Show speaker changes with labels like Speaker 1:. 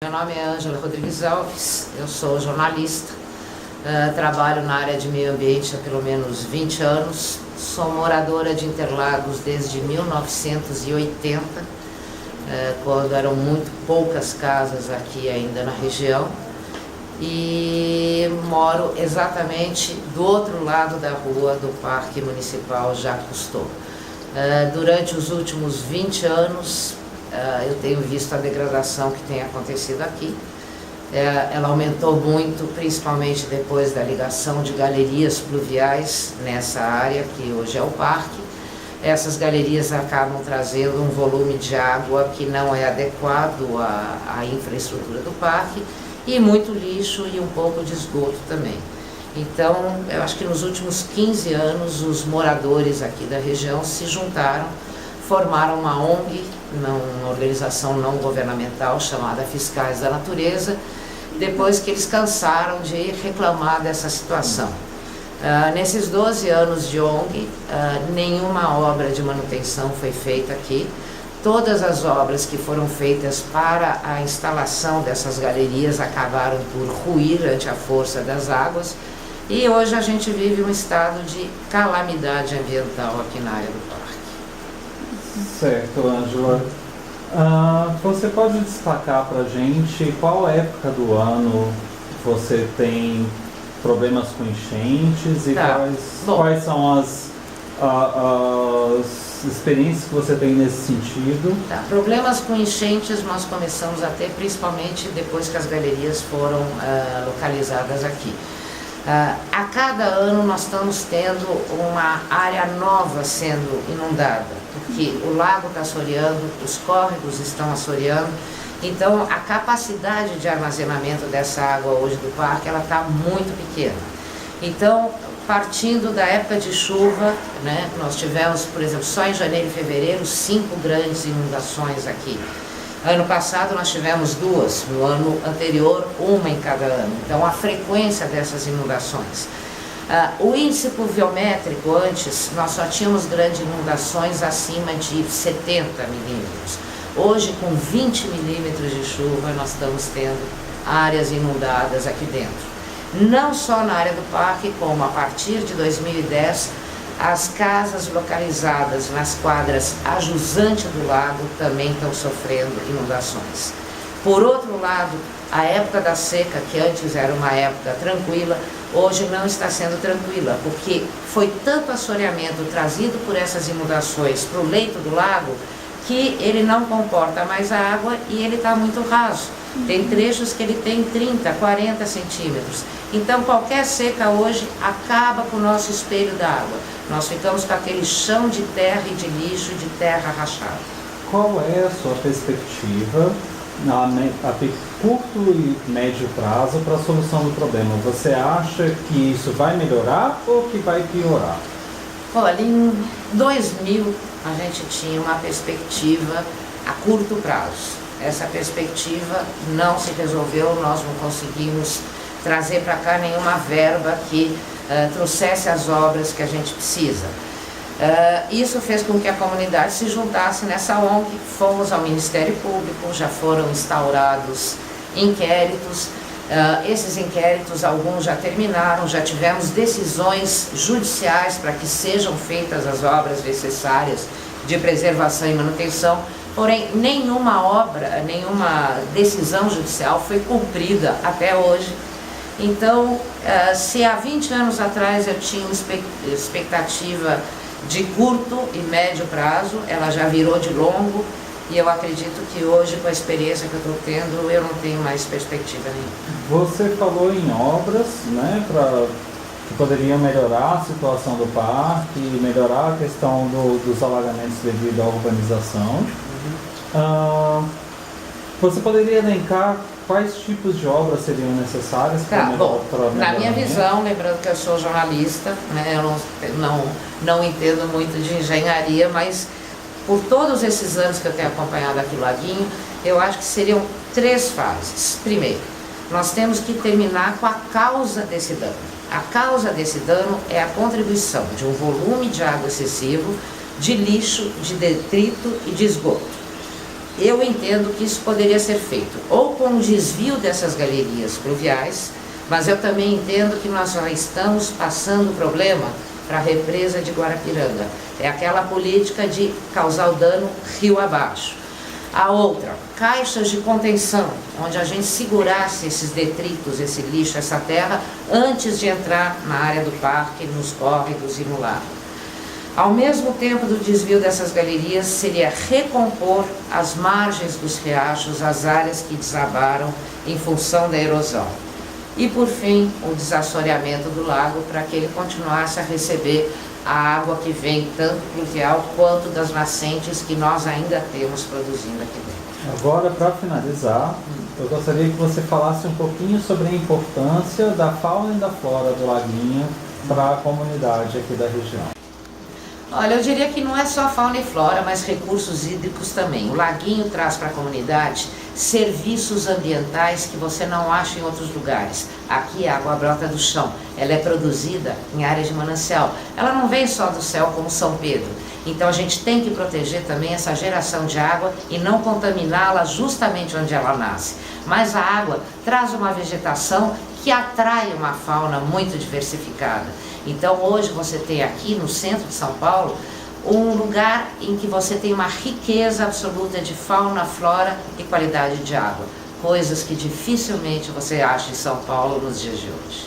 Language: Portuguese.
Speaker 1: Meu nome é Ângela Rodrigues Alves, eu sou jornalista, trabalho na área de meio ambiente há pelo menos 20 anos, sou moradora de Interlagos desde 1980, quando eram muito poucas casas aqui ainda na região, e moro exatamente do outro lado da rua do Parque Municipal Jacques Cousteau. Durante os últimos 20 anos, eu tenho visto a degradação que tem acontecido aqui. Ela aumentou muito, principalmente depois da ligação de galerias pluviais nessa área, que hoje é o parque. Essas galerias acabam trazendo um volume de água que não é adequado à infraestrutura do parque, e muito lixo e um pouco de esgoto também. Então, eu acho que nos últimos 15 anos, os moradores aqui da região se juntaram, formaram uma ONG, uma organização não governamental chamada Fiscais da Natureza, depois que eles cansaram de reclamar dessa situação. Nesses 12 anos de ONG, nenhuma obra de manutenção foi feita aqui. Todas as obras que foram feitas para a instalação dessas galerias acabaram por ruir ante a força das águas, e hoje a gente vive um estado de calamidade ambiental aqui na área do parque.
Speaker 2: Certo, Ângela. Você pode destacar para a gente qual época do ano você tem problemas com enchentes e quais são as experiências que você tem nesse sentido?
Speaker 1: Problemas com enchentes nós começamos a ter principalmente depois que as galerias foram localizadas aqui. A cada ano nós estamos tendo uma área nova sendo inundada, porque o lago está assoreando, os córregos estão assoreando, então a capacidade de armazenamento dessa água hoje do parque ela está muito pequena. Então, partindo da época de chuva, né, nós tivemos, por exemplo, só em janeiro e fevereiro, 5 grandes inundações aqui. Ano passado nós tivemos 2, no ano anterior 1 em cada ano. Então a frequência dessas inundações. O índice pluviométrico antes, nós só tínhamos grandes inundações acima de 70 milímetros. Hoje, com 20 milímetros de chuva, nós estamos tendo áreas inundadas aqui dentro. Não só na área do parque, como a partir de 2010, as casas localizadas nas quadras a jusante do lago também estão sofrendo inundações. Por outro lado, a época da seca, que antes era uma época tranquila, hoje não está sendo tranquila, porque foi tanto assoreamento trazido por essas inundações para o leito do lago, que ele não comporta mais a água e ele está muito raso. Tem trechos que ele tem 30, 40 centímetros. Então qualquer seca hoje acaba com o nosso espelho d'água. Nós ficamos com aquele chão de terra e de lixo, de terra rachada.
Speaker 2: Qual é a sua perspectiva a curto e médio prazo para a solução do problema? Você acha que isso vai melhorar ou que vai piorar?
Speaker 1: Olha, em 2000 a gente tinha uma perspectiva a curto prazo. Essa perspectiva não se resolveu, nós não conseguimos trazer para cá nenhuma verba que trouxesse as obras que a gente precisa. Isso fez com que a comunidade se juntasse nessa ONG, fomos ao Ministério Público, já foram instaurados inquéritos. Esses inquéritos, alguns já terminaram, já tivemos decisões judiciais para que sejam feitas as obras necessárias de preservação e manutenção, porém nenhuma obra, nenhuma decisão judicial foi cumprida até hoje. Então, se há 20 anos atrás eu tinha uma expectativa de curto e médio prazo, ela já virou de longo, e eu acredito que hoje, com a experiência que eu estou tendo, eu não tenho mais perspectiva nenhuma.
Speaker 2: Você falou em obras, né, que poderiam melhorar a situação do parque, melhorar a questão dos alagamentos devido à urbanização. Você poderia elencar quais tipos de obras seriam necessárias para melhorar?
Speaker 1: Na minha visão, lembrando que eu sou jornalista, né, eu não entendo muito de engenharia, mas por todos esses anos que eu tenho acompanhado aqui o Laguinho, eu acho que seriam 3 fases. Primeiro, nós temos que terminar com a causa desse dano. A causa desse dano é a contribuição de um volume de água excessivo, de lixo, de detrito e de esgoto. eu entendo que isso poderia ser feito ou com o desvio dessas galerias pluviais, mas eu também entendo que nós já estamos passando o problema para a represa de Guarapiranga. É aquela política de causar o dano rio abaixo. A outra, caixas de contenção, onde a gente segurasse esses detritos, esse lixo, essa terra, antes de entrar na área do parque, nos córregos e no lago. Ao mesmo tempo do desvio dessas galerias, seria recompor as margens dos riachos, as áreas que desabaram em função da erosão. E, por fim, o desassoreamento do lago para que ele continuasse a receber a água que vem tanto pluvial quanto das nascentes que nós ainda temos produzindo aqui dentro.
Speaker 2: Agora, para finalizar, eu gostaria que você falasse um pouquinho sobre a importância da fauna e da flora do laguinho para a comunidade aqui da região.
Speaker 1: Olha, eu diria que não é só fauna e flora, mas recursos hídricos também. O laguinho traz para a comunidade serviços ambientais que você não acha em outros lugares. Aqui a água brota do chão, ela é produzida em áreas de manancial. Ela não vem só do céu como São Pedro. Então a gente tem que proteger também essa geração de água e não contaminá-la justamente onde ela nasce. Mas a água traz uma vegetação que atrai uma fauna muito diversificada. Então hoje você tem aqui no centro de São Paulo um lugar em que você tem uma riqueza absoluta de fauna, flora e qualidade de água. Coisas que dificilmente você acha em São Paulo nos dias de hoje.